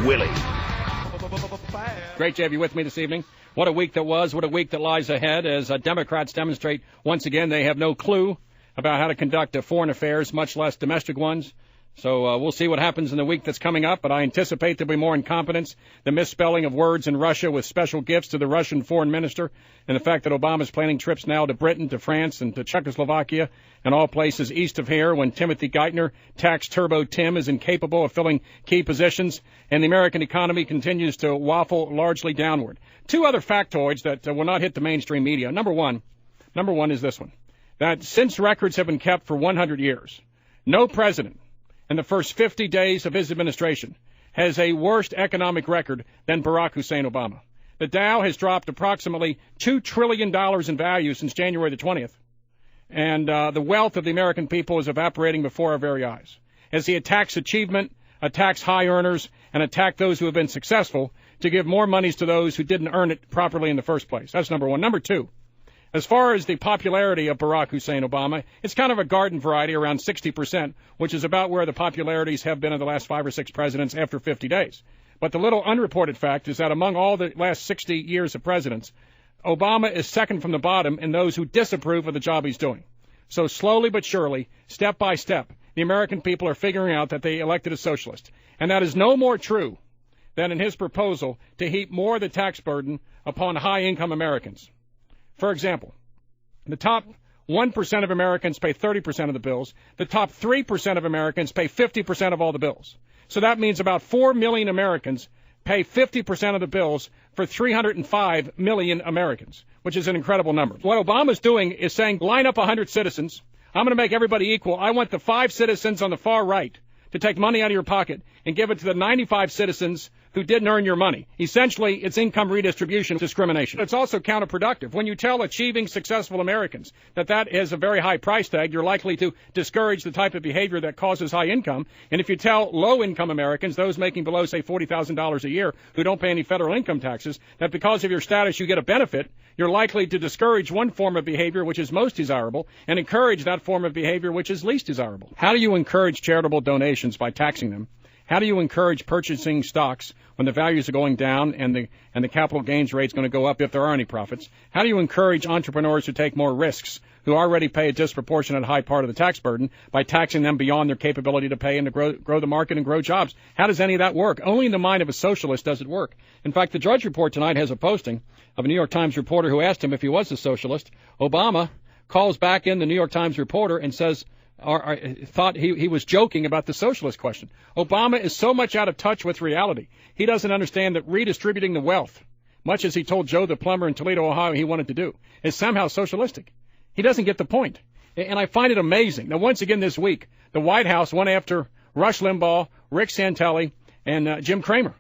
Willie. Great to have you with me this evening. What a week that was. What a week that lies ahead as Democrats demonstrate once again they have no clue about how to conduct foreign affairs, much less domestic ones. So we'll see what happens in the week that's coming up, but I anticipate there'll be more incompetence, the misspelling of words in Russia with special gifts to the Russian foreign minister, and the fact that Obama's planning trips now to Britain, to France, and to Czechoslovakia, and all places east of here when Timothy Geithner, tax turbo Tim, is incapable of filling key positions, and the American economy continues to waffle largely downward. Two other factoids that will not hit the mainstream media. Number one is this one, that since records have been kept for 100 years, no president in the first 50 days of his administration has a worse economic record than Barack Hussein Obama. The Dow has dropped approximately $2 trillion in value since January the 20th, and the wealth of the American people is evaporating before our very eyes. As he attacks achievement, attacks high earners, and attacks those who have been successful to give more monies to those who didn't earn it properly in the first place. That's number one. Number two, as far as the popularity of Barack Hussein Obama, it's kind of a garden variety, around 60%, which is about where the popularities have been in the last 5 or 6 presidents after 50 days. But the little unreported fact is that among all the last 60 years of presidents, Obama is second from the bottom in those who disapprove of the job he's doing. So slowly but surely, step by step, the American people are figuring out that they elected a socialist. And that is no more true than in his proposal to heap more of the tax burden upon high-income Americans. For example, the top 1% of Americans pay 30% of the bills. The top 3% of Americans pay 50% of all the bills. So that means about 4 million Americans pay 50% of the bills for 305 million Americans, which is an incredible number. What Obama's doing is saying, line up 100 citizens. I'm going to make everybody equal. I want the 5 citizens on the far right to take money out of your pocket and give it to the 95 citizens who didn't earn your money. Essentially, it's income redistribution discrimination. It's also counterproductive. When you tell achieving successful Americans that is a very high price tag, you're likely to discourage the type of behavior that causes high income. And if you tell low-income Americans, those making below, say, $40,000 a year, who don't pay any federal income taxes, that because of your status you get a benefit, you're likely to discourage one form of behavior which is most desirable and encourage that form of behavior which is least desirable. How do you encourage charitable donations? By taxing them. How do you encourage purchasing stocks when the values are going down and the capital gains rate is going to go up if there are any profits? How do you encourage entrepreneurs to take more risks who already pay a disproportionate high part of the tax burden by taxing them beyond their capability to pay and to grow the market and grow jobs? How does any of that work? Only in the mind of a socialist does it work. In fact, the Drudge Report tonight has a posting of a New York Times reporter who asked him if he was a socialist. Obama calls back in the New York Times reporter and says, or thought he was joking about the socialist question. Obama is so much out of touch with reality. He doesn't understand that redistributing the wealth, much as he told Joe the plumber in Toledo, Ohio he wanted to do, is somehow socialistic. He doesn't get the point. And I find it amazing. Now, once again this week, the White House went after Rush Limbaugh, Rick Santelli, and Jim Cramer.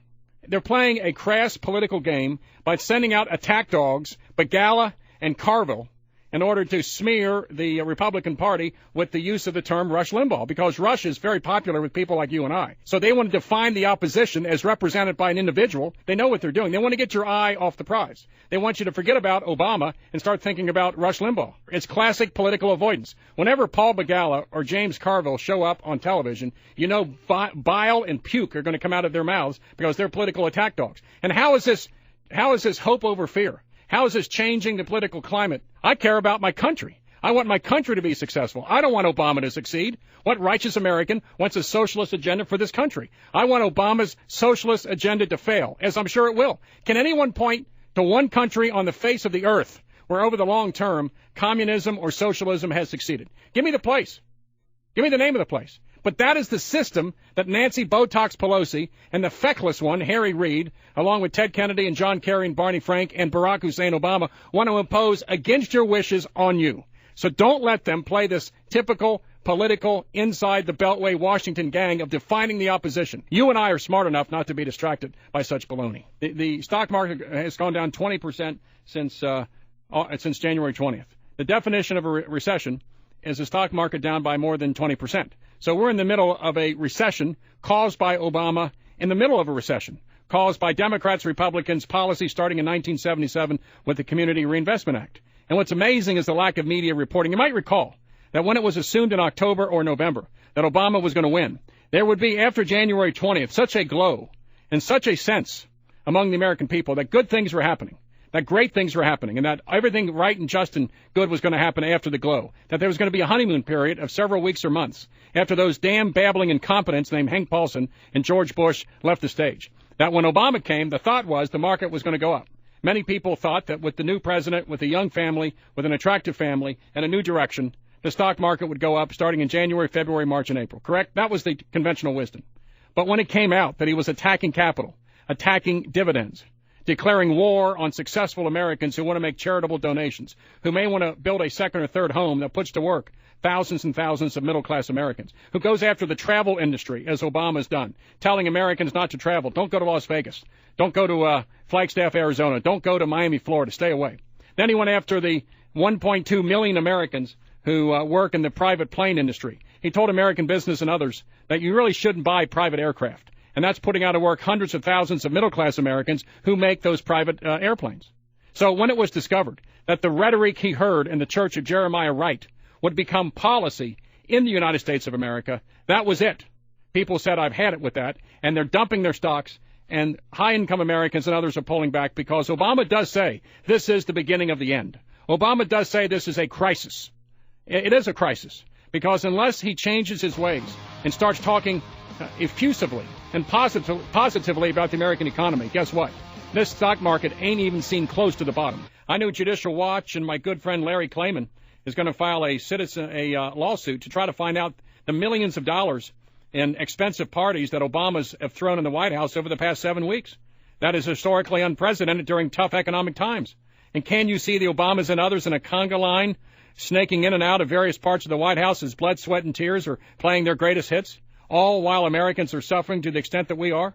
They're playing a crass political game by sending out attack dogs, Begala and Carville, in order to smear the Republican Party with the use of the term Rush Limbaugh, because Rush is very popular with people like you and I. So they want to define the opposition as represented by an individual. They know what they're doing. They want to get your eye off the prize. They want you to forget about Obama and start thinking about Rush Limbaugh. It's classic political avoidance. Whenever Paul Begala or James Carville show up on television, you know bile and puke are going to come out of their mouths because they're political attack dogs. And how is this hope over fear? How is this changing the political climate? I care about my country. I want my country to be successful. I don't want Obama to succeed. What righteous American wants a socialist agenda for this country? I want Obama's socialist agenda to fail, as I'm sure it will. Can anyone point to one country on the face of the earth where over the long term communism or socialism has succeeded? Give me the place. Give me the name of the place. But that is the system that Nancy Botox Pelosi and the feckless one, Harry Reid, along with Ted Kennedy and John Kerry and Barney Frank and Barack Hussein Obama, want to impose against your wishes on you. So don't let them play this typical political inside the Beltway Washington gang of defining the opposition. You and I are smart enough not to be distracted by such baloney. The stock market has gone down 20% since January 20th. The definition of a recession is the stock market down by more than 20%. So we're in the middle of a recession caused by Obama, in the middle of a recession caused by Democrats, Republicans, policy starting in 1977 with the Community Reinvestment Act. And what's amazing is the lack of media reporting. You might recall that when it was assumed in October or November that Obama was going to win, there would be, after January 20th, such a glow and such a sense among the American people that good things were happening, that great things were happening, and that everything right and just and good was going to happen after the glow, that there was going to be a honeymoon period of several weeks or months after those damn babbling incompetents named Hank Paulson and George Bush left the stage. That when Obama came, the thought was the market was going to go up. Many people thought that with the new president, with a young family, with an attractive family, and a new direction, the stock market would go up starting in January, February, March, and April. Correct? That was the conventional wisdom. But when it came out that he was attacking capital, attacking dividends, declaring war on successful Americans who want to make charitable donations, who may want to build a second or third home that puts to work thousands and thousands of middle-class Americans, who goes after the travel industry, as Obama's done, telling Americans not to travel. Don't go to Las Vegas. Don't go to Flagstaff, Arizona. Don't go to Miami, Florida. Stay away. Then he went after the 1.2 million Americans who work in the private plane industry. He told American business and others that you really shouldn't buy private aircraft. And that's putting out of work hundreds of thousands of middle-class Americans who make those private airplanes. So when it was discovered that the rhetoric he heard in the church of Jeremiah Wright would become policy in the United States of America, that was it. People said, I've had it with that, and they're dumping their stocks, and high-income Americans and others are pulling back because Obama does say this is the beginning of the end. Obama does say this is a crisis. It is a crisis, because unless he changes his ways and starts talking effusively and positively about the American economy, guess what? This stock market ain't even seen close to the bottom. I know Judicial Watch and my good friend Larry Klayman is going to file a lawsuit to try to find out the millions of dollars in expensive parties that Obamas have thrown in the White House over the past 7 weeks. That is historically unprecedented during tough economic times. And can you see the Obamas and others in a conga line snaking in and out of various parts of the White House as blood, sweat, and tears are playing their greatest hits, all while Americans are suffering to the extent that we are?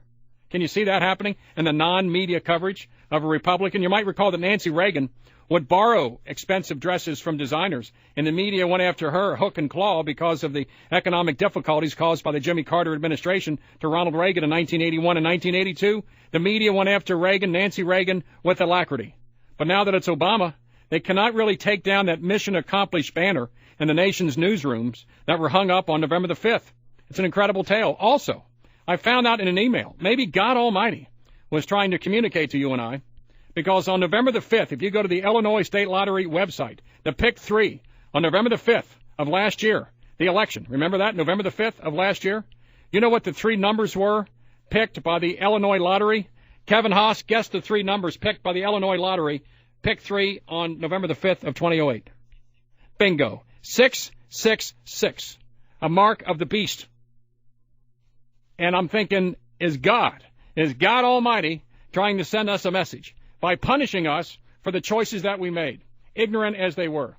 Can you see that happening in the non-media coverage of a Republican? You might recall that Nancy Reagan would borrow expensive dresses from designers, and the media went after her hook and claw because of the economic difficulties caused by the Jimmy Carter administration to Ronald Reagan in 1981 and 1982. The media went after Reagan, Nancy Reagan, with alacrity. But now that it's Obama, they cannot really take down that mission accomplished banner in the nation's newsrooms that were hung up on November the 5th. It's an incredible tale. Also, I found out in an email, maybe God Almighty was trying to communicate to you and I, because on November the 5th, if you go to the Illinois State Lottery website, the pick 3, on November the 5th of last year, the election, remember that, November the 5th of last year? You know what the 3 numbers were picked by the Illinois Lottery? Kevin Haas guessed the 3 numbers picked by the Illinois Lottery, pick 3 on November the 5th of 2008. Bingo. 666. A mark of the beast. And I'm thinking, is God Almighty trying to send us a message by punishing us for the choices that we made, ignorant as they were?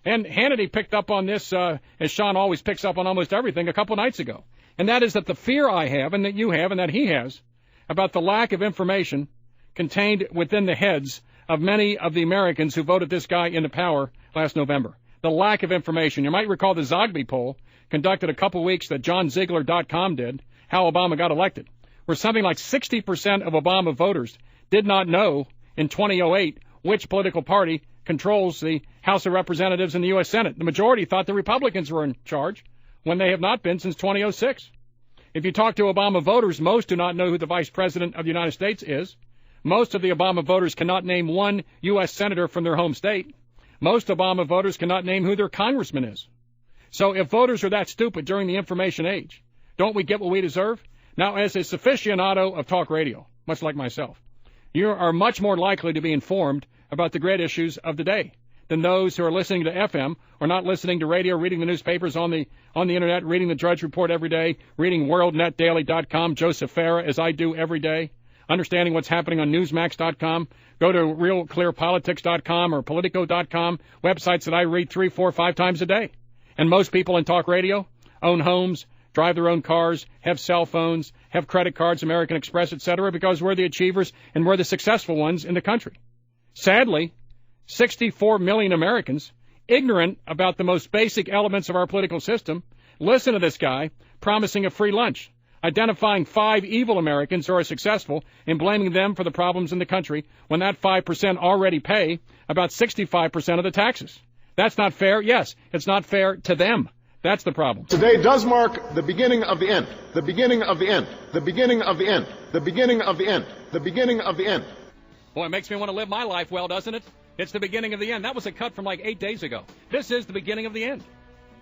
And Hannity picked up on this, as Sean always picks up on almost everything, a couple nights ago. And that is that the fear I have, and that you have, and that he has, about the lack of information contained within the heads of many of the Americans who voted this guy into power last November. The lack of information. You might recall the Zogby poll conducted a couple weeks that JohnZiegler.com did, how Obama got elected, where something like 60% of Obama voters did not know in 2008 which political party controls the House of Representatives and the U.S. Senate. The majority thought the Republicans were in charge when they have not been since 2006. If you talk to Obama voters, most do not know who the Vice President of the United States is. Most of the Obama voters cannot name one U.S. Senator from their home state. Most Obama voters cannot name who their congressman is. So if voters are that stupid during the information age, don't we get what we deserve? Now, as a aficionado of talk radio, much like myself, you are much more likely to be informed about the great issues of the day than those who are listening to FM or not listening to radio, reading the newspapers on the Internet, reading the Drudge Report every day, reading WorldNetDaily.com, Joseph Farah, as I do every day, understanding what's happening on Newsmax.com. Go to RealClearPolitics.com or Politico.com, websites that I read 3, 4, 5 times a day. And most people in talk radio own homes, drive their own cars, have cell phones, have credit cards, American Express, etc., because we're the achievers and we're the successful ones in the country. Sadly, 64 million Americans, ignorant about the most basic elements of our political system, listen to this guy promising a free lunch, identifying 5 evil Americans who are successful and blaming them for the problems in the country when that 5% already pay about 65% of the taxes. That's not fair. Yes, it's not fair to them. That's the problem. Today does mark the beginning of the end. The beginning of the end. The beginning of the end. The beginning of the end. The beginning of the end. Boy, it makes me want to live my life well, doesn't it? It's the beginning of the end. That was a cut from like 8 days ago. This is the beginning of the end.